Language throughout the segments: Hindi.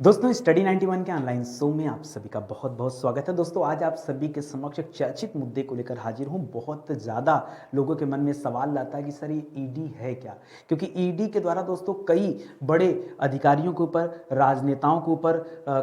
दोस्तों स्टडी 91 के ऑनलाइन शो में आप सभी का बहुत बहुत स्वागत है। दोस्तों आज आप सभी के समक्ष एक चर्चित मुद्दे को लेकर हाजिर हूं। बहुत ज़्यादा लोगों के मन में सवाल लाता है कि सर ये ईडी है क्या, क्योंकि ईडी के द्वारा दोस्तों कई बड़े अधिकारियों के ऊपर, राजनेताओं के ऊपर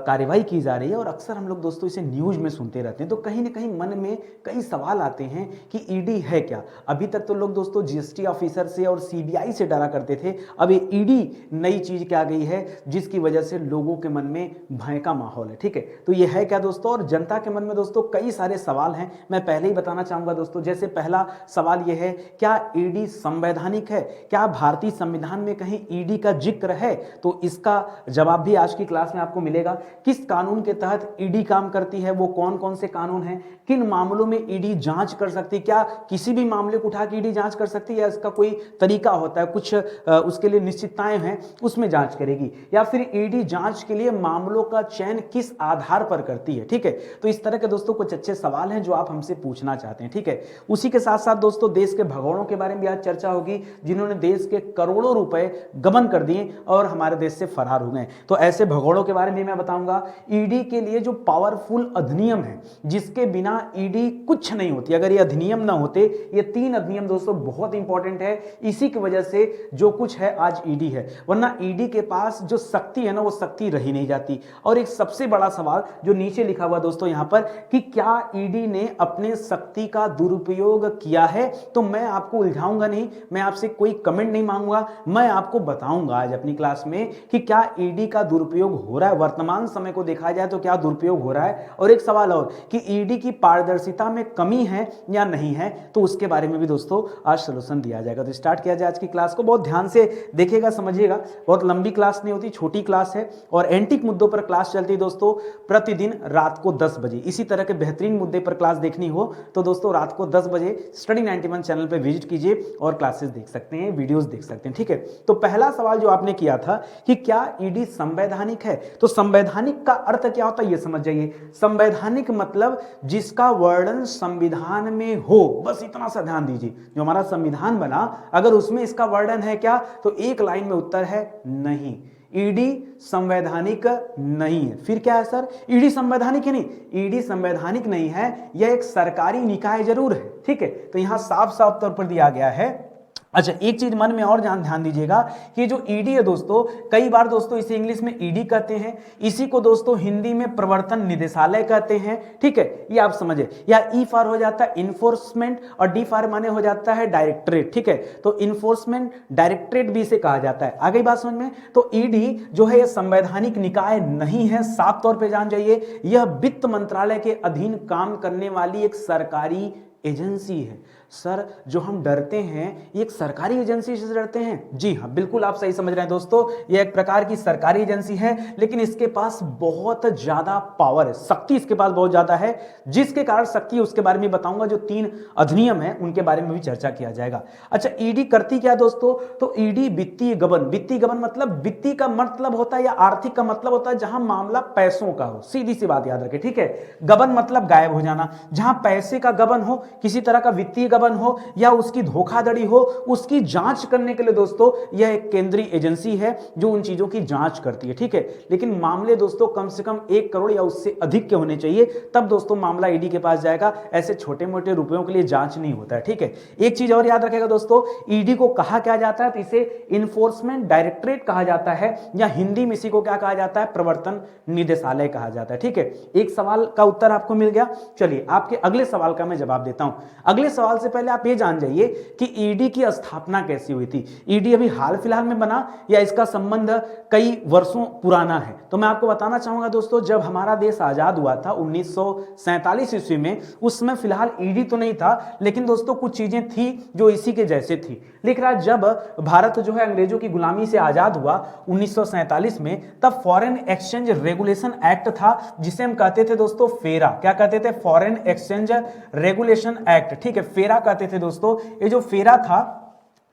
कार्रवाई की जा रही है और अक्सर हम लोग दोस्तों इसे न्यूज़ में सुनते रहते हैं। तो कहीं ना कहीं मन में कई सवाल आते हैं कि ईडी है क्या। अभी तक तो लोग दोस्तों जीएसटी ऑफिसर से और सीबीआई से डरा करते थे, अब ये ईडी नई चीज़ क्या आ गई है जिसकी वजह से लोगों के मन में भय का माहौल है। ठीक है, तो ये है क्या दोस्तों, और जनता के मन में दोस्तों कई सारे सवाल हैं। मैं पहले ही बताना चाहूंगा दोस्तों, जैसे पहला सवाल ये है, क्या ईडी संवैधानिक है? क्या भारतीय संविधान में कहीं ईडी का जिक्र है? तो इसका जवाब भी आज की क्लास में आपको मिलेगा। किस कानून के तहत ईडी काम करती है, वो कौन कौन से कानून हैं, किन मामलों में ईडी जांच कर सकती है, क्या किसी भी मामले को उठा के ईडी जांच कर सकती है या इसका कोई तरीका होता है, कुछ उसके लिए निश्चितताएं हैं, उसमें जांच करेगी, या फिर ईडी जांच के लिए मामलों का चयन किस आधार पर करती है। ठीक है, तो इस तरह के दोस्तों कुछ अच्छे सवाल हैं जो आप हमसे पूछना चाहते हैं। ठीक है, उसी के साथ साथ दोस्तों देश के भगोड़ों के बारे में भी आज चर्चा होगी, जिन्होंने देश के करोड़ों रुपए गबन कर दिए और हमारे देश से फरार हो गए। तो ऐसे भगोड़ों के बारे में मैं बताऊंगा। ईडी के लिए जो पावरफुल अधिनियम है जिसके बिना ईडी कुछ नहीं होती, अगर ये अधिनियम ना होते, ये 3 अधिनियम दोस्तों बहुत इंपॉर्टेंट है, इसी की वजह से जो कुछ है आज ईडी है, वरना ईडी के पास जो शक्ति है ना वो शक्ति रही नहीं जाती। और एक सबसे बड़ा सवाल जो नीचे लिखा हुआ दोस्तों यहां पर, कि क्या ईडी ने अपने शक्ति का दुरुपयोग किया है? तो मैं आपको उलझाऊंगा नहीं, मैं आपसे कोई कमेंट नहीं मांगूंगा, मैं आपको बताऊंगा आज अपनी क्लास में कि क्या ईडी का दुरुपयोग हो रहा है, वर्तमान समय को देखा जाए तो क्या दुरुपयोग हो रहा है। और एक सवाल और कि ईडी की पारदर्शिता में कमी है या नहीं है, तो उसके बारे में भी दोस्तों आज सॉल्यूशन दिया जाएगा। तो स्टार्ट किया जाए आज की क्लास को, बहुत ध्यान से देखिएगा, समझिएगा, बहुत लंबी क्लास नहीं होती, छोटी क्लास है और एंटीक मुद्दों पर क्लास चलती है दोस्तों प्रतिदिन रात को 10 बजे। इसी तरह के बेहतरीन मुद्दे पर क्लास देखनी हो तो दोस्तों रात को 10 बजे स्टडी 91 चैनल पर विजिट कीजिए और क्लासेस देख सकते हैं, वीडियोस देख सकते हैं। ठीक है, तो पहला सवाल जो आपने किया था कि क्या ईडी संवैधानिक है, तो संवैधानिक का अर्थ क्या होता है ये समझ जाइए। संवैधानिक मतलब जिसका वर्णन संविधान में हो, बस इतना सा ध्यान दीजिए। जो हमारा संविधान बना अगर उसमें इसका वर्णन है क्या, तो एक लाइन में उत्तर है नहीं, ईडी संवैधानिक नहीं है। फिर क्या है सर, ईडी संवैधानिक है? नहीं, ईडी संवैधानिक नहीं है, यह एक सरकारी निकाय जरूर है। ठीक है, तो यहां साफ साफ तौर पर दिया गया है। अच्छा, एक चीज मन में और ध्यान दीजिएगा कि जो ईडी है दोस्तों, कई बार दोस्तों इसे इंग्लिश में ईडी कहते हैं, इसी को दोस्तों हिंदी में प्रवर्तन निदेशालय कहते हैं। ठीक है, ये आप समझे, या ई फॉर हो जाता है इन्फोर्समेंट और डी फॉर माने हो जाता है डायरेक्टरेट। ठीक है, तो इन्फोर्समेंट डायरेक्टरेट भी इसे कहा जाता है। आ गई बात समझ में? तो ईडी जो है यह संवैधानिक निकाय नहीं है, साफ तौर पर जान जाइए, यह वित्त मंत्रालय के अधीन काम करने वाली एक सरकारी एजेंसी है। सर जो हम डरते हैं ये एक सरकारी एजेंसी से डरते हैं? जी हाँ, बिल्कुल आप सही समझ रहे हैं दोस्तों, ये एक प्रकार की सरकारी एजेंसी है, लेकिन इसके पास बहुत ज्यादा पावर है, शक्ति इसके पास बहुत ज्यादा है। जिसके कारण शक्ति उसके बारे में बताऊंगा, जो 3 अधिनियम है उनके बारे में भी चर्चा किया जाएगा। अच्छा, ईडी करती क्या दोस्तों, तो ईडी वित्तीय गबन, वित्तीय गबन मतलब वित्तीय का मतलब होता है या आर्थिक का मतलब होता है जहां मामला पैसों का हो, सीधी सी बात याद रखें। ठीक है, गबन मतलब गायब हो जाना, जहां पैसे का गबन हो, किसी तरह का वित्तीय गबन हो या उसकी धोखाधड़ी हो, उसकी जांच करने के लिए दोस्तों यह एक केंद्रीय एजेंसी है जो उन चीजों की जांच करती है। ठीक है, लेकिन मामले दोस्तों कम से कम 1 करोड़ या उससे अधिक के होने चाहिए, तब दोस्तों मामला ईडी के पास जाएगा। ऐसे छोटे मोटे रुपयों के लिए जांच नहीं होता है। ठीक है, एक चीज और याद रखेगा दोस्तों, ईडी को कहा क्या जाता है, तो इसे इन्फोर्समेंट डायरेक्टरेट कहा जाता है, या हिंदी में इसी को क्या कहा जाता है, प्रवर्तन निदेशालय कहा जाता है। ठीक है, एक सवाल का उत्तर आपको मिल गया। चलिए आपके अगले सवाल का मैं जवाब देता हूं। अगले सवाल से पहले आप ये जान जाइए कि ईडी की स्थापना कैसी हुई थी। ईडी अभी हाल फिलहाल में बना या इसका संबंध कई वर्षों पुराना है? तो मैं आपको बताना चाहूंगा दोस्तों, जब हमारा देश आजाद हुआ था 1947 ईस्वी में, उस समय फिलहाल ईडी तो नहीं था, लेकिन दोस्तों कुछ चीजें थी जो इसी के जैसे थी। लिख रहा है जब भारत जो है अंग्रेजों की गुलामी से आजाद हुआ 1947 में, तब फॉरेन एक्सचेंज रेगुलेशन एक्ट था, जिसे हम कहते थे दोस्तों फेरा। क्या कहते थे? Foreign exchange regulation act. ठीक है, फेरा कहते थे दोस्तों। ये जो फेरा था,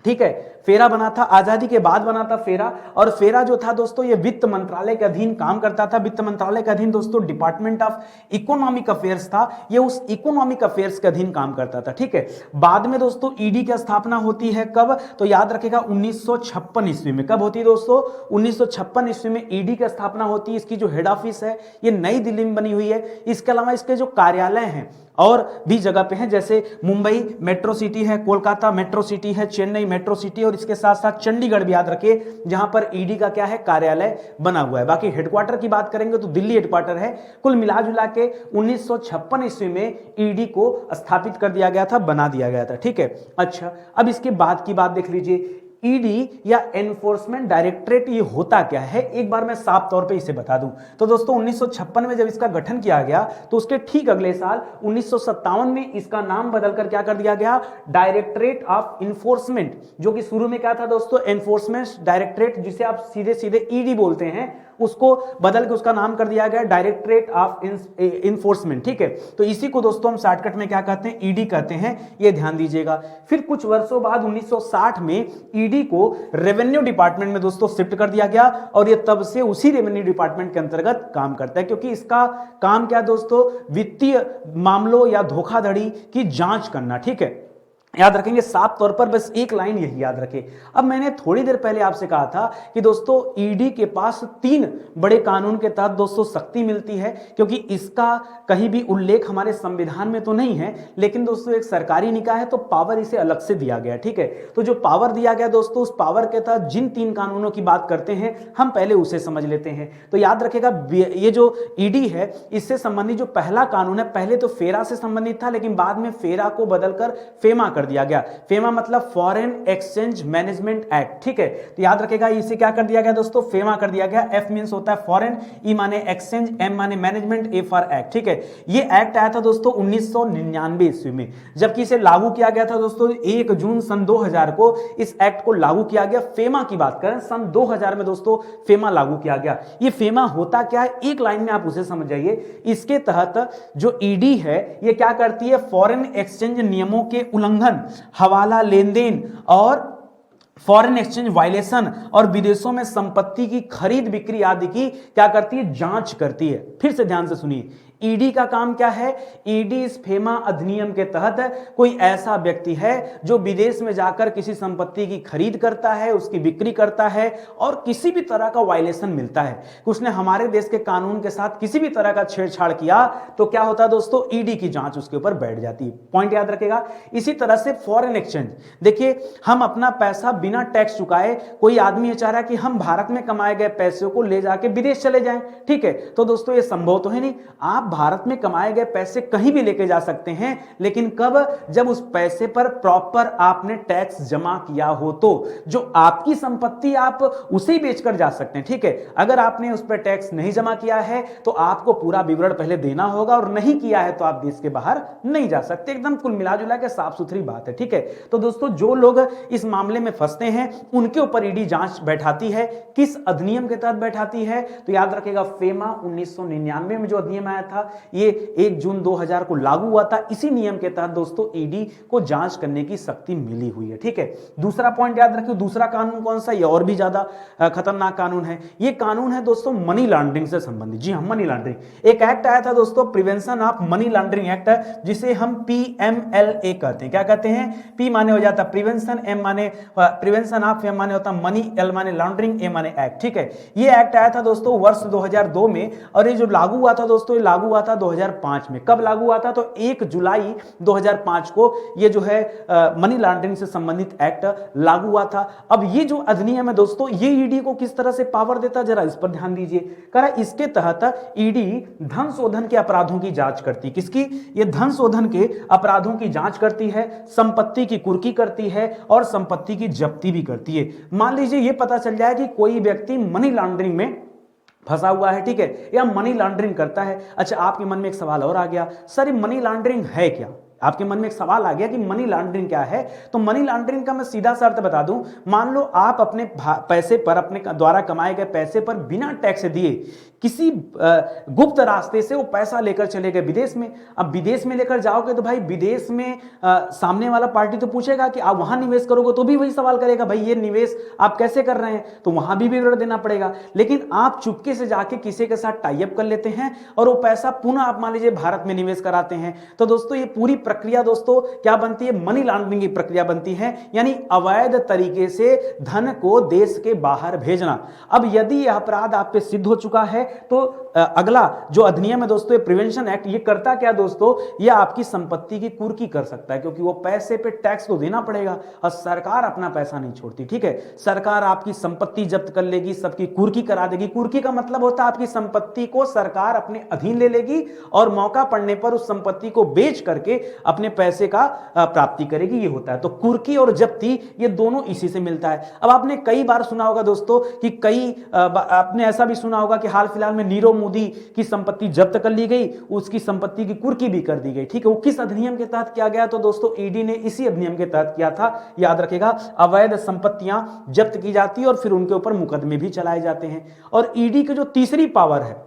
ठीक है, फेरा बना था, आजादी के बाद बना था फेरा। और फेरा जो था दोस्तों ये वित्त मंत्रालय के अधीन काम करता था। वित्त मंत्रालय के अधीन दोस्तों डिपार्टमेंट ऑफ इकोनॉमिक अफेयर्स था, ये उस इकोनॉमिक अफेयर्स के अधीन काम करता था। ठीक है, बाद में दोस्तों ईडी की स्थापना होती है कब, तो याद रखेगा 1956 ईस्वी में। कब होती है दोस्तों, 1956 ईस्वी में ईडी की स्थापना होती है। इसकी जो हेड ऑफिस है ये नई दिल्ली में बनी हुई है। इसके अलावा इसके जो कार्यालय हैं और भी जगह पे हैं, जैसे मुंबई मेट्रो सिटी है, कोलकाता मेट्रो सिटी है, चेन्नई मेट्रो सिटी, और इसके साथ साथ चंडीगढ़ भी याद रखिए जहां पर ईडी का क्या है, कार्यालय बना हुआ है। बाकी हेडक्वार्टर की बात करेंगे तो दिल्ली हेडक्वार्टर है। कुल मिला जुला के 1956 ईस्वी में ईडी को स्थापित कर दिया गया था, बना दिया गया था। ठीक है, अच्छा अब इसके बाद की बात देख लीजिए, ईडी या एनफोर्समेंट डायरेक्टरेट ये होता क्या है, एक बार मैं साफ तौर पे इसे बता दूं। तो दोस्तों 1956 में जब इसका गठन किया गया तो उसके ठीक अगले साल 1957 में इसका नाम बदलकर क्या कर दिया गया, डायरेक्टरेट ऑफ इन्फोर्समेंट, जो कि शुरू में क्या था दोस्तों, एनफोर्समेंट डायरेक्टरेट, जिसे आप सीधे सीधे ईडी बोलते हैं, उसको बदल के उसका नाम कर दिया गया डायरेक्टरेट ऑफ इन्फोर्समेंट। ठीक है, तो इसी को दोस्तों हम शॉर्टकट में क्या कहते हैं, ईडी कहते हैं, ये ध्यान दीजिएगा। फिर कुछ वर्षों बाद 1960 में ईडी को रेवेन्यू डिपार्टमेंट में दोस्तों शिफ्ट कर दिया गया, और ये तब से उसी रेवेन्यू डिपार्टमेंट के अंतर्गत काम करता है, क्योंकि इसका काम क्या दोस्तों, वित्तीय मामलों या धोखाधड़ी की जांच करना। ठीक है, याद रखेंगे साफ तौर पर, बस एक लाइन यही याद रखें। अब मैंने थोड़ी देर पहले आपसे कहा था कि दोस्तों ईडी के पास 3 बड़े कानून के तहत दोस्तों शक्ति मिलती है, क्योंकि इसका कहीं भी उल्लेख हमारे संविधान में तो नहीं है, लेकिन दोस्तों एक सरकारी निकाय है तो पावर इसे अलग से दिया गया। ठीक है, तो जो पावर दिया गया दोस्तों, उस पावर के तहत जिन 3 कानूनों की बात करते हैं हम पहले उसे समझ लेते हैं। तो याद रखेगा ये जो ईडी है इससे संबंधित जो पहला कानून है, पहले तो फेरा से संबंधित था, लेकिन बाद में फेरा को बदलकर फेमा कर दिया गया। फेमा मतलब फॉरेन एक्सचेंज मैनेजमेंट एक्ट। ठीक है, तो याद रखेगा इसे क्या कर दिया गया दोस्तों, फेमा कर दिया गया। एफ मींस होता है फॉरेन, ई माने एक्सचेंज, एम माने मैनेजमेंट, ए फॉर एक्ट। ठीक है, ये एक्ट आया था दोस्तों 1999 ईस्वी में, जबकि इसे लागू किया गया था दोस्तों 1 जून सन 2000 को इस एक्ट को लागू किया गया। फेमा की बात करें सन 2000 में दोस्तों फेमा लागू किया गया। ये फेमा होता क्या है, एक लाइन में आप उसे समझ जाइए। इसके तहत जो ईडी है ये क्या करती है, फॉरेन एक्सचेंज नियमों के उल्लंघन, हवाला लेन देन और फॉरेन एक्सचेंज वायलेशन और विदेशों में संपत्ति की खरीद बिक्री आदि की क्या करती है, जांच करती है। फिर से ध्यान से सुनिए, ईडी का काम क्या है, ईडी इस फेमा अधिनियम के तहत कोई ऐसा व्यक्ति है जो विदेश में जाकर किसी संपत्ति की खरीद करता है, उसकी बिक्री करता है और किसी भी तरह का वायलेशन मिलता है कि उसने हमारे देश के कानून के साथ किसी भी तरह का छेड़छाड़ किया, तो क्या होता है दोस्तों, ईडी की जांच उसके ऊपर बैठ जाती है। पॉइंट याद रखेगा। इसी तरह से फॉरेन एक्सचेंज, देखिए हम अपना पैसा बिना टैक्स चुकाए, कोई आदमी ये चाह रहा है कि हम भारत में कमाए गए पैसे को ले जाके विदेश चले जाएं। ठीक है, तो दोस्तों ये संभव तो है नहीं। आप भारत में कमाए गए पैसे कहीं भी लेके जा सकते हैं, लेकिन कब, जब उस पैसे पर प्रॉपर आपने टैक्स जमा किया हो, तो जो आपकी संपत्ति आप उसे बेचकर जा सकते हैं। ठीक है, अगर आपने उस पर टैक्स नहीं जमा किया है तो आपको पूरा विवरण पहले देना होगा, और नहीं किया है तो आप देश के बाहर नहीं जा सकते। एकदम कुल मिला जुला के साफ सुथरी बात है। ठीक है, तो दोस्तों जो लोग इस मामले में फंसते हैं उनके ऊपर ईडी जांच बैठाती है। किस अधिनियम के तहत बैठाती है, तो याद रखेगा फेमा 1999 में जो अधिनियम आया था ये 1 जून 2000 को लागू हुआ था। इसी नियम के तहत दोस्तों ईडी को जांच करने की शक्ति मिली हुई है। ठीक है, दूसरा पॉइंट याद रखिए, दूसरा कानून कौन सा, ये और भी ज्यादा खतरनाक कानून है। ये कानून है दोस्तों मनी लॉन्ड्रिंग से संबंधित। जी हाँ, मनी लॉन्ड्रिंग। एक एक्ट आया था दोस्तों, prevention of money laundering act, जिसे हम PMLA कहते हैं। क्या कहते हैं, पी माने हो जाता प्रिवेंशन, एम माने प्रिवेंशन ऑफ, एम माने होता मनी, एल माने लॉन्ड्रिंग, ए माने एक्ट। ठीक है, ये एक्ट आया था दोस्तों वर्ष 2002 में, और ये जो लागू हुआ था दोस्तों, ये लागू हुआ था 2005 में। कब लागू हुआ था, तो 1 जुलाई 2005 को ये जो है मनी लॉन्ड्रिंग से संबंधित एक्ट लागू हुआ था। अब ये जो अधिनियम है दोस्तों, ये ईडी को किस तरह से पावर देता है, जरा इस पर ध्यान दीजिए। कह रहा इसके तहत ईडी धन शोधन के अपराधों की जांच करती है। किसकी, ये धन शोधन के अपराधों की जांच करती है, संपत्ति की कुर्की करती है और संपत्ति की जब्ती भी करती है। मान लीजिए ये पता चल जाए कि कोई व्यक्ति मनी लॉन्ड्रिंग में फंसा हुआ है, ठीक है, या मनी लॉन्ड्रिंग करता है। अच्छा, आपके मन में एक सवाल और आ गया, सर ये मनी लॉन्ड्रिंग है क्या? आपके मन में एक सवाल आ गया कि मनी लॉन्ड्रिंग क्या है। तो मनी लॉन्ड्रिंग का मैं सीधा सा अर्थ बता दूं, मान लो आप अपने पैसे पर, अपने द्वारा कमाए गए पैसे पर बिना टैक्स दिए किसी गुप्त रास्ते से वो पैसा लेकर चले गए विदेश में। अब विदेश में लेकर जाओगे तो भाई विदेश में सामने वाला पार्टी तो पूछेगा कि आप वहां निवेश करोगे तो भी वही सवाल करेगा, भाई ये निवेश आप कैसे कर रहे हैं, तो वहां भी विवरण देना पड़ेगा। लेकिन आप चुपके से जाके किसी के साथ टाई अप कर लेते हैं और वो पैसा पुनः आप मान लीजिए भारत में निवेश कराते हैं। तो दोस्तों ये पूरी प्रक्रिया दोस्तों क्या बनती है, मनी लॉन्ड्रिंग की प्रक्रिया बनती है, यानी अवैध तरीके से धन को देश के बाहर भेजना। अब यदि यह अपराध आप पे सिद्ध हो चुका है तो अगला जो अधिनियम है दोस्तों, प्रिवेंशन एक्ट, ये करता क्या दोस्तों, ये आपकी संपत्ति की कुर्की कर सकता है, क्योंकि वो पैसे पे टैक्स तो देना पड़ेगा और सरकार अपना पैसा नहीं छोड़ती। ठीक है, सरकार आपकी संपत्ति जब्त कर लेगी, सबकी कुर्की करा देगी। कुर्की का मतलब होता है आपकी संपत्ति को सरकार अपने अधीन ले लेगी और मौका पड़ने पर उस संपत्ति को बेच करके अपने पैसे का प्राप्ति करेगी, ये होता है। तो कुर्की और जब्ती ये दोनों इसी से मिलता है। अब आपने कई बार सुना होगा दोस्तों कि आपने ऐसा भी सुना होगा कि हाल फिलहाल में नीरव मोदी की संपत्ति जब्त कर ली गई, उसकी संपत्ति की कुर्की भी कर दी गई। ठीक है, वो किस अधिनियम के तहत किया गया, तो दोस्तों ईडी ने इसी अधिनियम के तहत किया था, याद रखेगा। अवैध संपत्तियां जब्त की जाती है और फिर उनके ऊपर मुकदमे भी चलाए जाते हैं। और ईडी की जो तीसरी पावर है,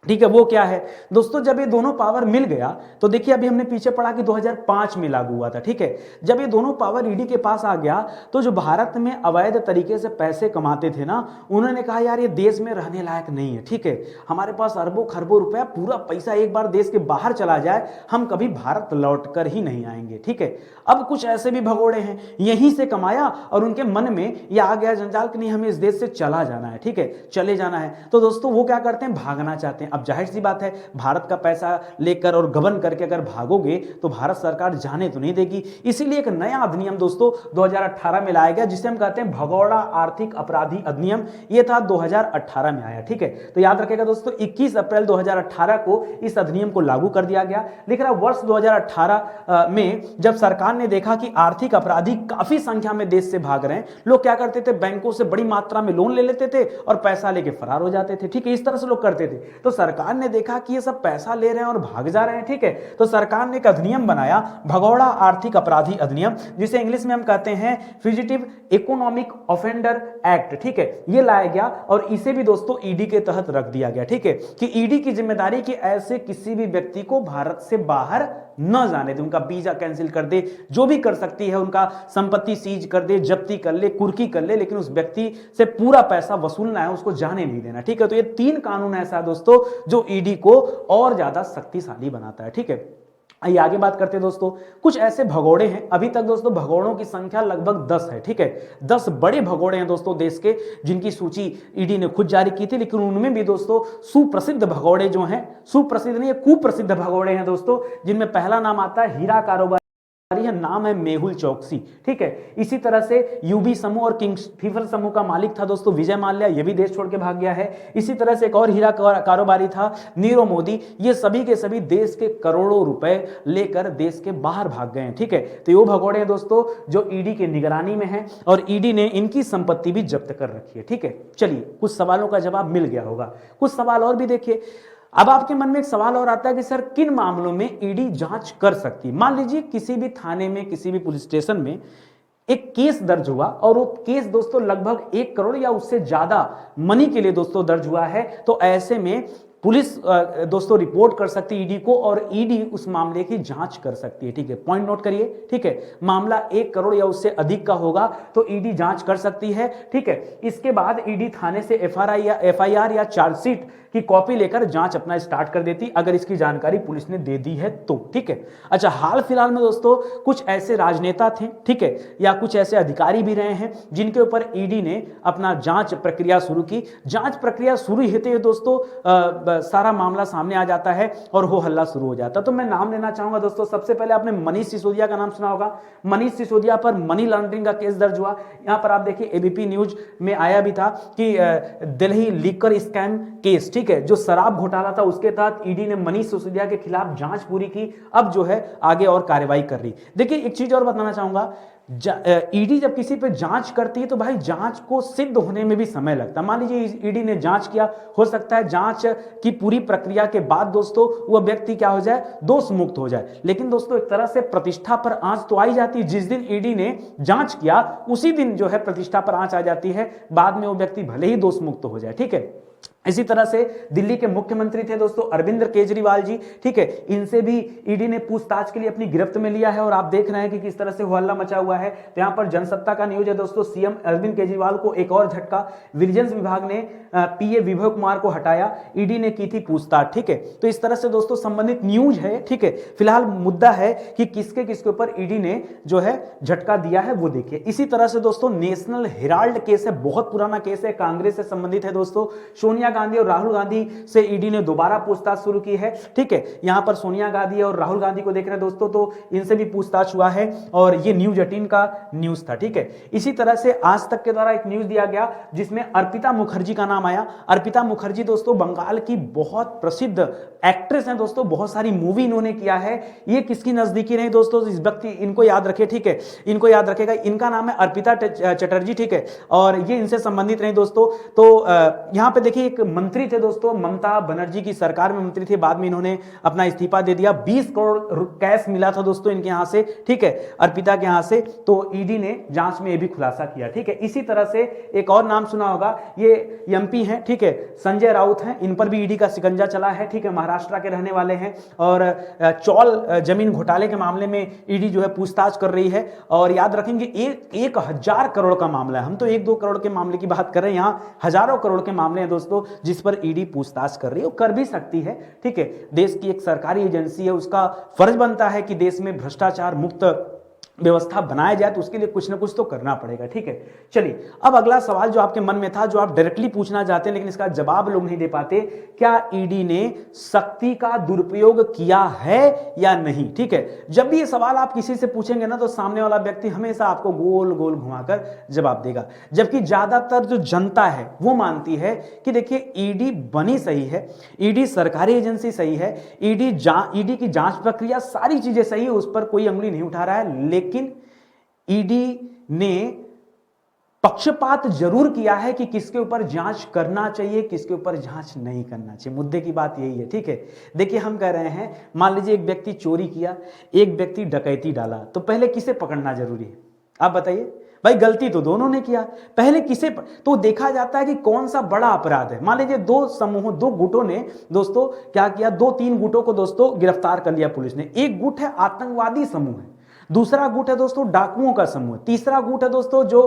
ठीक है, वो क्या है दोस्तों, जब ये दोनों पावर मिल गया तो देखिए अभी हमने पीछे पढ़ा कि 2005 में लागू हुआ था। ठीक है, जब ये दोनों पावर ईडी के पास आ गया तो जो भारत में अवैध तरीके से पैसे कमाते थे ना, उन्होंने कहा यार ये देश में रहने लायक नहीं है। ठीक है, हमारे पास अरबों खरबों रुपया, पूरा पैसा एक बार देश के बाहर चला जाए, हम कभी भारत लौट कर ही नहीं आएंगे। ठीक है, अब कुछ ऐसे भी भगोड़े हैं यहीं से कमाया और उनके मन में ये आ गया जंजाल कि नहीं हमें इस देश से चला जाना है। ठीक है, चले जाना है, तो दोस्तों वो क्या करते हैं, भागना चाहते हैं। अब जाहिर सी बात है, भारत का पैसा लेकर और गबन करके अगर भागोगे तो भारत सरकार जाने तो नहीं देगी। इसीलिए एक नया अधिनियम दोस्तों 2018 में लाया गया, जिसे हम कहते हैं भगोड़ा आर्थिक अपराधी अधिनियम। यह था 2018 में आया। ठीक है, तो याद रखिएगा दोस्तों 21 अप्रैल 2018 को इस अधिनियम को लागू कर दिया गया। लेकिन अब वर्ष 2018 में जब सरकार ने देखा कि आर्थिक अपराधी काफी संख्या में देश से भाग रहे हैं, लोग क्या करते थे, बैंकों से बड़ी मात्रा में लोन ले लेते थे और पैसा लेके फरार हो जाते थे। ठीक है, इस तरह से लोग करते थे। तो सरकार ने देखा कि ये सब पैसा ले रहे हैं और भाग जा रहे हैं। ठीक है, तो सरकार ने एक अधिनियम बनाया, भगोड़ा आर्थिक अपराधी अधिनियम, जिसे इंग्लिश में हम कहते हैं फ्यूजिटिव इकोनॉमिक ऑफेंडर एक्ट। ठीक है, ये लाया गया और इसे भी दोस्तों ईडी के तहत रख दिया गया। ठीक है, कि ईडी की जिम्मेदारी कि ऐसे किसी भी व्यक्ति को भारत से बाहर न जाने दे, उनका वीजा कैंसिल कर दे, जो भी कर सकती है, उनका संपत्ति सीज कर दे, जब्ती कर ले, कुर्की कर ले, लेकिन उस व्यक्ति से पूरा पैसा वसूलना है, उसको जाने नहीं देना। ठीक है, तो ये 3 कानून ऐसा है दोस्तों जो ईडी को और ज्यादा शक्तिशाली बनाता है। ठीक है, आइए आगे बात करते हैं दोस्तों। कुछ ऐसे भगोड़े हैं, अभी तक दोस्तों भगोड़ों की संख्या लगभग 10 है। ठीक है, 10 बड़े भगोड़े हैं दोस्तों देश के, जिनकी सूची ईडी ने खुद जारी की थी। लेकिन उनमें भी दोस्तों सुप्रसिद्ध भगोड़े जो हैं, सुप्रसिद्ध नहीं, कुप्रसिद्ध भगोड़े हैं दोस्तों, जिनमें पहला नाम आता है हीरा कारोबार, नाम है मेहुल चौकसी। ठीक है, इसी तरह से यूबी समूह और किंग्स फीफर समूह का मालिक था दोस्तों विजय माल्या, ये भी देश छोड़ के भाग गया है। इसी तरह से एक और हीरा कारोबारी था नीरव मोदी। ये सभी के सभी देश के करोड़ों रुपए लेकर देश के बाहर भाग गए हैं। ठीक है, तो ये भगोड़े हैं दोस्तों जो ईडी के निगरानी में है और ईडी ने इनकी संपत्ति भी जब्त कर रखी है। ठीक है, चलिए कुछ सवालों का जवाब मिल गया होगा, कुछ सवाल और भी देखिए। अब आपके मन में एक सवाल और आता है कि सर किन मामलों में ईडी जांच कर सकती है। मान लीजिए किसी भी थाने में, किसी भी पुलिस स्टेशन में एक केस दर्ज हुआ और वो केस दोस्तों लगभग 1 करोड़ या उससे ज्यादा मनी के लिए दोस्तों दर्ज हुआ है, तो ऐसे में पुलिस दोस्तों रिपोर्ट कर सकती है ईडी को और ईडी उस मामले की जांच कर सकती है। ठीक है, पॉइंट नोट करिए। ठीक है, मामला 1 करोड़ या उससे अधिक का होगा तो ईडी जांच कर सकती है। ठीक है, इसके बाद ईडी थाने से एफआईआर या चार्जशीट की कॉपी लेकर जांच अपना स्टार्ट कर देती, अगर इसकी जानकारी पुलिस ने दे दी है तो। ठीक है, अच्छा, हाल फिलहाल में दोस्तों कुछ ऐसे राजनेता थे, ठीक है, या कुछ ऐसे अधिकारी भी रहे हैं जिनके ऊपर ईडी ने अपना जांच प्रक्रिया शुरू की। जांच प्रक्रिया शुरू होते हुए दोस्तों सारा मामला सामने आ जाता है और हो हल्ला शुरू हो जाता है। तो मैं नाम लेना चाहूंगा दोस्तों। सबसे पहले आपने मनीष सिसोदिया का नाम सुना होगा। मनीष सिसोदिया पर मनी लॉन्ड्रिंग का केस दर्ज हुआ। यहां पर आप देखिए एबीपी न्यूज में आया भी था कि दिल्ली लीकर स्कैम केस, ठीक है, जो शराब घोटाला था, उसके तहत ईडी ने मनीष सिसोदिया के खिलाफ जांच पूरी की। अब जो है आगे और कार्रवाई कर रही। देखिए एक चीज और बताना चाहूंगा, ईडी जब किसी पे जांच करती है तो भाई जांच को सिद्ध होने में भी समय लगता है। मान लीजिए ईडी ने जांच किया, हो सकता है जांच की पूरी प्रक्रिया के बाद दोस्तों वह व्यक्ति क्या हो जाए, दोष मुक्त हो जाए। लेकिन दोस्तों एक तरह से प्रतिष्ठा पर आंच तो आई जाती है। जिस दिन ईडी ने जांच किया उसी दिन जो है प्रतिष्ठा पर आंच आ जाती है, बाद में वो व्यक्ति भले ही दोष मुक्त हो जाए। ठीक है, इसी तरह से दिल्ली के मुख्यमंत्री थे दोस्तों अरविंद केजरीवाल जी, ठीक है, इनसे भी ईडी ने पूछताछ के लिए अपनी गिरफ्त में लिया है और आप देख रहे हैं कि किस तरह से हल्ला मचा हुआ है। तो यहां पर जनसत्ता का न्यूज है दोस्तों, सीएम अरविंद केजरीवाल को एक और झटका, विजिलेंस विभाग ने पीए विभय कुमार को हटाया, ईडी ने की थी पूछताछ, ठीक है। तो इस तरह से दोस्तों संबंधित न्यूज है, ठीक है। फिलहाल मुद्दा है कि किसके किसके ऊपर ईडी ने जो है झटका दिया है वो देखिए। इसी तरह से दोस्तों नेशनल हेराल्ड केस है, बहुत पुराना केस है, कांग्रेस से संबंधित है दोस्तों। सोनिया गांधी और राहुल गांधी से ईडी ने दोबारा पूछताछ शुरू की है, ठीक है। यहां पर सोनिया गांधी और राहुल गांधी को देख रहे हैं दोस्तों, तो इनसे भी पूछताछ हुआ है और ये न्यूज 18 का न्यूज था, ठीक है। इसी तरह से आज तक के द्वारा एक न्यूज दिया गया जिसमें अर्पिता मुखर्जी का नाम आया। अर्पिता मुखर्जी दोस्तों बंगाल की बहुत प्रसिद्ध एक्ट्रेस हैं दोस्तों, बहुत सारी मूवी इन्होंने किया है। ये किसकी नजदीकी नहीं दोस्तों, इस व्यक्ति, इनको याद रखे, ठीक है, इनको याद रखेगा। इनका नाम है अर्पिता चटर्जी, ठीक है, और ये इनसे संबंधित नहीं दोस्तों। तो यहां पे देखिए एक मंत्री थे दोस्तों, ममता बनर्जी की सरकार में मंत्री थे, बाद में इन्होंने अपना इस्तीफा दे दिया। 20 करोड़ कैश मिला था दोस्तों इनके यहां से, ठीक है, अर्पिता के यहां से। तो ईडी ने जांच में यह भी खुलासा किया, ठीक है। इसी तरह से एक और नाम सुना होगा, ये एमपी हैं, ठीक है, संजय राउत हैं, इन पर भी ईडी का शिकंजा चला है, ठीक है, महाराष्ट्र के रहने वाले हैं और चौल जमीन घोटाले के मामले में ईडी जो है पूछताछ कर रही है। और याद रखेंगे 1000 करोड़ का मामला है, हम तो 1-2 करोड़ के मामले की बात कर रहे हैं, यहां हजारों करोड़ के मामले हैं दोस्तों जिस पर ईडी पूछताछ कर रही है, कर भी सकती है, ठीक है। देश की एक सरकारी एजेंसी है, उसका फर्ज बनता है कि देश में भ्रष्टाचार मुक्त व्यवस्था बनाया जाए, तो उसके लिए कुछ ना कुछ तो करना पड़ेगा, ठीक है। चलिए अब अगला सवाल जो आपके मन में था, जो आप डायरेक्टली पूछना चाहते हैं लेकिन इसका जवाब लोग नहीं दे पाते, क्या ईडी ने शक्ति का दुरुपयोग किया है या नहीं, ठीक है। जब भी ये सवाल आप किसी से पूछेंगे ना, तो सामने वाला व्यक्ति हमेशा आपको गोल गोल घुमाकर जवाब देगा, जबकि ज्यादातर जो जनता है वो मानती है कि देखिए ईडी बनी सही है, ईडी सरकारी एजेंसी सही है, ईडी की जांच प्रक्रिया सारी चीजें सही है, उस पर कोई उंगली नहीं उठा रहा है। लेकिन ईडी ने पक्षपात जरूर किया है कि किसके ऊपर जांच करना चाहिए, किसके ऊपर जांच नहीं करना चाहिए। मुद्दे की बात यही है, ठीक है। देखिए हम कह रहे हैं, मान लीजिए एक व्यक्ति चोरी किया, एक व्यक्ति डकैती डाला, तो पहले किसे पकड़ना जरूरी है, आप बताइए भाई। गलती तो दोनों ने किया, पहले किसे तो देखा जाता है कि कौन सा बड़ा अपराध है। मान लीजिए 2 गुटों ने दोस्तों क्या किया, 2-3 गुटों को दोस्तों गिरफ्तार कर लिया पुलिस ने। एक गुट है आतंकवादी समूह है, दूसरा गुट है दोस्तों डाकुओं का समूह, तीसरा गुट है दोस्तों जो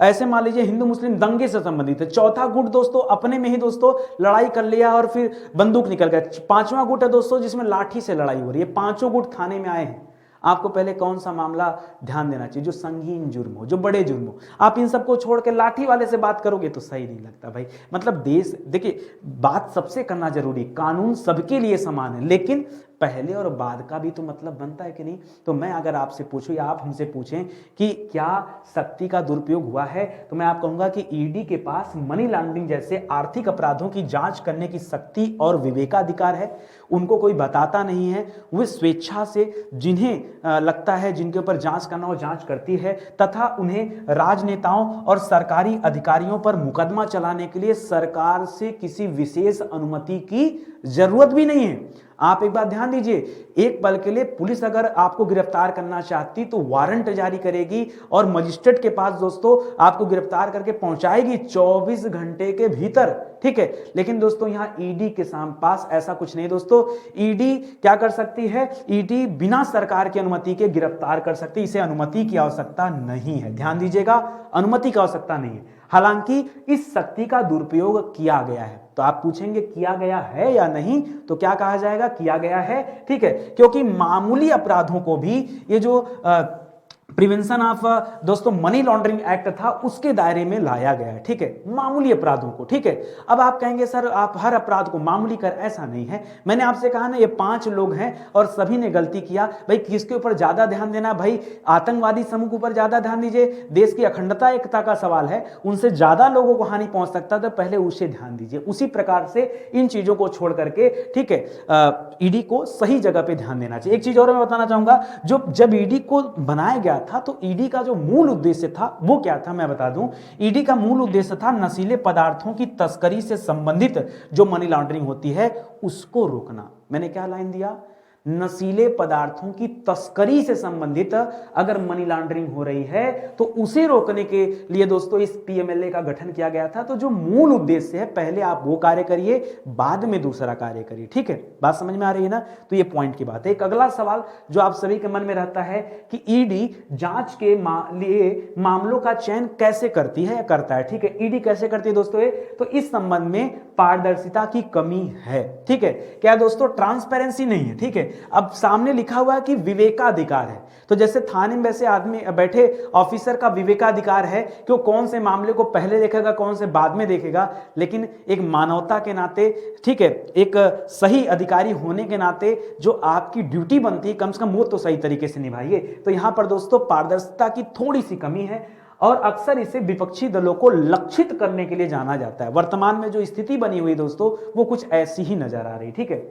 ऐसे मान लीजिए हिंदू मुस्लिम दंगे से संबंधित है, चौथा गुट दोस्तों अपने में ही दोस्तों लड़ाई कर लिया और फिर बंदूक निकल गया, पांचवा गुट है दोस्तों जिसमें लाठी से लड़ाई हो रही है। पांचों गुट थाने में आए हैं। आपको पहले कौन सा मामला ध्यान देना चाहिए, जो संगीन जुर्म हो, जो बड़े जुर्म हो। आप इन सबको छोड़ के लाठी वाले से बात करोगे तो सही नहीं लगता भाई। मतलब देश, देखिए बात सबसे करना जरूरी, कानून सबके लिए समान है, लेकिन पहले और बाद का भी तो मतलब बनता है कि नहीं। तो मैं अगर आपसे पूछूं या आप हमसे पूछें कि क्या शक्ति का दुरुपयोग हुआ है, तो मैं आप कहूंगा कि ईडी के पास मनी लॉन्ड्रिंग जैसे आर्थिक अपराधों की जांच करने की शक्ति और विवेकाधिकार है। उनको कोई बताता नहीं है, वे स्वेच्छा से जिन्हें लगता है, जिनके ऊपर जांच करना हो जांच करती है, तथा उन्हें राजनेताओं और सरकारी अधिकारियों पर मुकदमा चलाने के लिए सरकार से किसी विशेष अनुमति की जरूरत भी नहीं है। आप एक बात ध्यान दीजिए, एक पल के लिए पुलिस अगर आपको गिरफ्तार करना चाहती तो वारंट जारी करेगी और मजिस्ट्रेट के पास दोस्तों आपको गिरफ्तार करके पहुंचाएगी 24 घंटे के भीतर, ठीक है। लेकिन दोस्तों यहां ईडी के पास ऐसा कुछ नहीं दोस्तों। ईडी क्या कर सकती है, ईडी बिना सरकार की अनुमति के गिरफ्तार कर सकती है, इसे अनुमति की आवश्यकता नहीं है। ध्यान दीजिएगा, अनुमति की आवश्यकता नहीं है। हालांकि इस शक्ति का दुरुपयोग किया गया है। तो आप पूछेंगे किया गया है या नहीं, तो क्या कहा जाएगा, किया गया है, ठीक है। क्योंकि मामूली अपराधों को भी ये जो प्रिवेंशन ऑफ दोस्तों मनी लॉन्ड्रिंग एक्ट था उसके दायरे में लाया गया है, ठीक है, मामूली अपराधों को, ठीक है। अब आप कहेंगे सर आप हर अपराध को मामूली कर, ऐसा नहीं है। मैंने आपसे कहा ना ये 5 लोग हैं और सभी ने गलती किया। भाई किसके ऊपर ज्यादा ध्यान देना, भाई आतंकवादी समूह के ऊपर ज्यादा ध्यान दीजिए, देश की अखंडता एकता का सवाल है, उनसे ज्यादा लोगों को हानि पहुंच सकता है, तो पहले उसे ध्यान दीजिए। उसी प्रकार से इन चीजों को छोड़ करके, ठीक है, ईडी को सही जगह पे ध्यान देना चाहिए। एक चीज और मैं बताना चाहूंगा, जब ईडी को बनाया गया था तो ईडी का जो मूल उद्देश्य था वो क्या था, मैं बता दूं। ईडी का मूल उद्देश्य था नशीले पदार्थों की तस्करी से संबंधित जो मनी लॉन्ड्रिंग होती है उसको रोकना। मैंने क्या लाइन दिया, नशीले पदार्थों की तस्करी से संबंधित अगर मनी लॉन्ड्रिंग हो रही है तो उसे रोकने के लिए दोस्तों इस पीएमएलए का गठन किया गया था। तो जो मूल उद्देश्य है, पहले आप वो कार्य करिए, बाद में दूसरा कार्य करिए। ठीक है, बात समझ में आ रही है ना? तो ये पॉइंट की बात है। एक अगला सवाल जो आप सभी के मन में रहता है कि ईडी जांच के लिए मामलों का चयन कैसे करती है या करता है। ठीक है, ईडी कैसे करती है दोस्तों? तो इस संबंध में पारदर्शिता की कमी है। ठीक है, क्या दोस्तों? ट्रांसपेरेंसी नहीं है। ठीक है, अब सामने लिखा हुआ है कि विवेकाधिकार है, तो जैसे थाने में वैसे आदमी बैठे ऑफिसर का विवेकाधिकार है कि वो कौन से मामले को पहले देखेगा, कौन से बाद में देखेगा, लेकिन एक मानवता के नाते, ठीक है, एक सही अधिकारी होने के नाते जो आपकी ड्यूटी बनती है कम से कम वो तो सही तरीके से निभाइए। तो यहां पर दोस्तों पारदर्शिता की थोड़ी सी कमी है और अक्सर इसे विपक्षी दलों को लक्षित करने के लिए जाना जाता है। वर्तमान में जो स्थिति बनी हुई दोस्तों वो कुछ ऐसी ही नजर आ रही। ठीक है,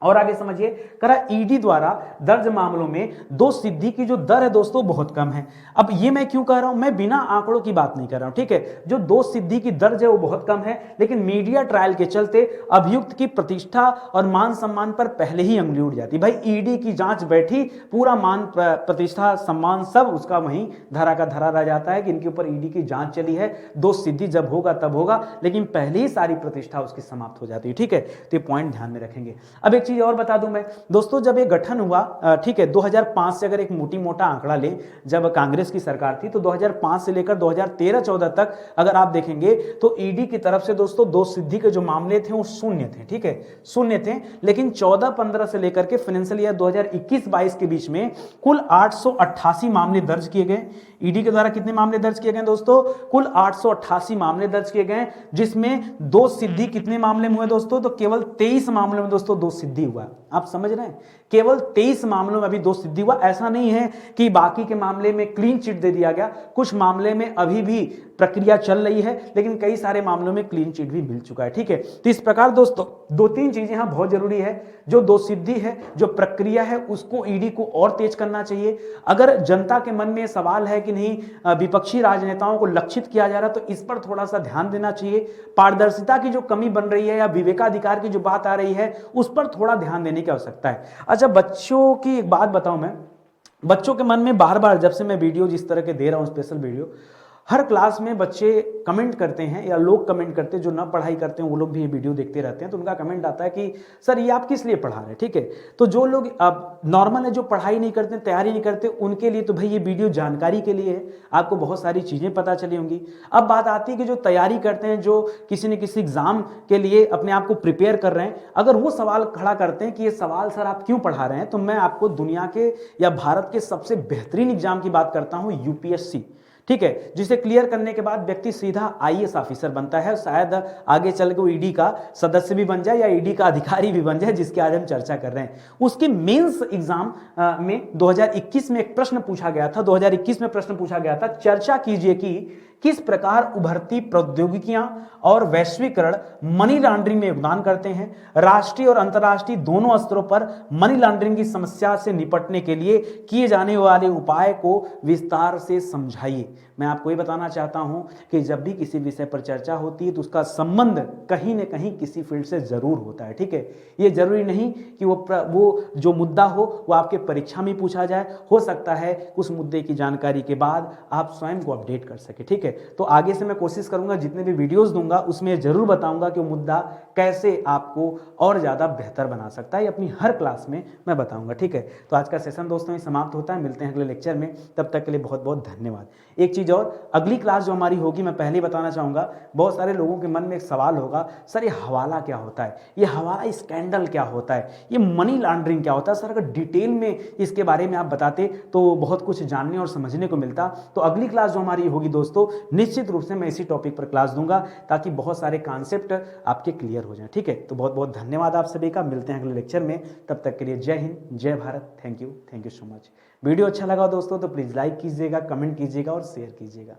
और आगे समझिए, करा ईडी द्वारा दर्ज मामलों में दोष सिद्धि की जो दर है दोस्तों बहुत कम है। अब ये मैं क्यों कह रहा हूं? मैं बिना आंकड़ों की बात नहीं कर रहा हूं। ठीक है, जो दोष सिद्धि की दर है वो बहुत कम है, लेकिन मीडिया ट्रायल के चलते अभियुक्त की प्रतिष्ठा और मान सम्मान पर पहले ही अंगुली उठ जाती। भाई ईडी की जांच बैठी, पूरा मान प्रतिष्ठा सम्मान सब उसका वहीं धरा का धरा रह जाता है कि इनके ऊपर ईडी की जांच चली है, दोष सिद्धि जब होगा तब होगा, लेकिन पहले ही सारी प्रतिष्ठा उसकी समाप्त हो जाती है। ठीक है, तो ये पॉइंट ध्यान में रखेंगे। अब एक चीज और बता दूं मैं दोस्तों, जब ये गठन हुआ, ठीक है, 2005 से अगर एक मोटी मोटा आंकड़ा ले, जब कांग्रेस की सरकार थी तो 2005 से लेकर 2013-14 तक अगर आप देखेंगे तो ईडी की तरफ से दोस्तों दोष सिद्धि के जो मामले थे वो शून्य थे। ठीक है, शून्य थे, लेकिन 14-15 से लेकर के फाइनेंशियल ईयर 2021-22 के बीच में कुल 888 मामले दर्ज किए गए। ईडी के द्वारा कितने मामले दर्ज किए गए दोस्तों? कुल 888 मामले दर्ज किए गए, जिसमें दोष सिद्धि कितने मामले में हुए दोस्तों? तो केवल 23 मामलों में दोस्तों दोष सिद्धि हुआ। आप समझ रहे हैं, केवल 23 मामलों में अभी दोष सिद्धि हुआ। ऐसा नहीं है कि बाकी के मामले में क्लीन चिट दे दिया गया, कुछ मामले में अभी भी प्रक्रिया चल रही है, लेकिन कई सारे मामलों में क्लीन चिट भी मिल चुका है। ठीक है, तो इस प्रकार दोस्तों 2-3 चीजें यहां बहुत जरूरी है। जो दोष सिद्धि है, जो प्रक्रिया है, उसको ईडी को और तेज करना चाहिए। अगर जनता के मन में सवाल है कि नहीं विपक्षी राजनेताओं को लक्षित किया जा रहा, तो इस पर थोड़ा सा ध्यान देना चाहिए। पारदर्शिता की जो कमी बन रही है या विवेकाधिकार की जो बात आ रही है उस पर थोड़ा ध्यान देने की आवश्यकता है। अच्छा, बच्चों की एक बात बताऊं मैं, बच्चों के मन में बार बार जब से मैं वीडियो जिस तरह के दे रहा हूं, स्पेशल वीडियो, हर क्लास में बच्चे कमेंट करते हैं या लोग कमेंट करते हैं जो ना पढ़ाई करते हैं, वो लोग भी ये वीडियो देखते रहते हैं, तो उनका कमेंट आता है कि सर ये आप किस लिए पढ़ा रहे हैं। ठीक है, तो जो लोग अब नॉर्मल है, जो पढ़ाई नहीं करते, तैयारी नहीं करते, उनके लिए तो भाई ये वीडियो जानकारी के लिए है, आपको बहुत सारी चीज़ें पता चली होंगी। अब बात आती है कि जो तैयारी करते हैं, जो किसी न किसी एग्जाम के लिए अपने आप को प्रिपेयर कर रहे हैं, अगर वो सवाल खड़ा करते हैं कि ये सवाल सर आप क्यों पढ़ा रहे हैं, तो मैं आपको दुनिया के या भारत के सबसे बेहतरीन एग्जाम की बात करता हूँ, यूपीएससी। ठीक है, जिसे क्लियर करने के बाद व्यक्ति सीधा आईएएस ऑफिसर बनता है, शायद आगे चल के वो ईडी का सदस्य भी बन जाए या ईडी का अधिकारी भी बन जाए, जिसकी आज हम चर्चा कर रहे हैं। उसके मेंस एग्जाम में 2021 में एक प्रश्न पूछा गया था, 2021 में प्रश्न पूछा गया था, चर्चा कीजिए कि किस प्रकार उभरती प्रौद्योगिकियां और वैश्वीकरण मनी लॉन्ड्रिंग में योगदान करते हैं। राष्ट्रीय और अंतर्राष्ट्रीय दोनों स्तरों पर मनी लॉन्ड्रिंग की समस्या से निपटने के लिए किए जाने वाले उपाय को विस्तार से समझाइए। मैं आपको ये बताना चाहता हूं कि जब भी किसी विषय पर चर्चा होती है तो उसका संबंध कहीं न कहीं किसी फील्ड से जरूर होता है। ठीक है, ये जरूरी नहीं कि वो जो मुद्दा हो वो आपके परीक्षा में पूछा जाए, हो सकता है उस मुद्दे की जानकारी के बाद आप स्वयं को अपडेट कर सके। ठीक है, तो आगे से मैं कोशिश करूंगा, जितने भी वीडियोस दूंगा उसमें जरूर बताऊंगा कि वो मुद्दा कैसे आपको और ज्यादा बेहतर बना सकता है, अपनी हर क्लास में मैं बताऊंगा। ठीक है, तो आज का सेशन दोस्तों समाप्त होता है, मिलते हैं अगले लेक्चर में, तब तक के लिए बहुत बहुत धन्यवाद। एक चीज और, अगली क्लास जो हमारी होगी, मैं पहले ही बताना चाहूंगा, बहुत सारे लोगों के मन में एक सवाल होगा, सर ये हवाला क्या होता है, ये हवाला स्कैंडल क्या होता है, ये मनी लॉन्ड्रिंग क्या होता है। सर अगर डिटेल में इसके बारे में आप बताते तो बहुत कुछ जानने और समझने को मिलता। तो अगली क्लास जो हमारी होगी दोस्तों, निश्चित रूप से मैं इसी टॉपिक पर क्लास दूंगा ताकि बहुत सारे कॉन्सेप्ट आपके क्लियर हो जाएं। ठीक है, तो बहुत बहुत धन्यवाद आप सभी का, मिलते हैं अगले लेक्चर में, तब तक के लिए जय हिंद, जय Bharat, thank you so much. Video अच्छा लगा दोस्तों तो प्लीज़ लाइक कीजिएगा, कमेंट कीजिएगा और शेयर कीजिएगा।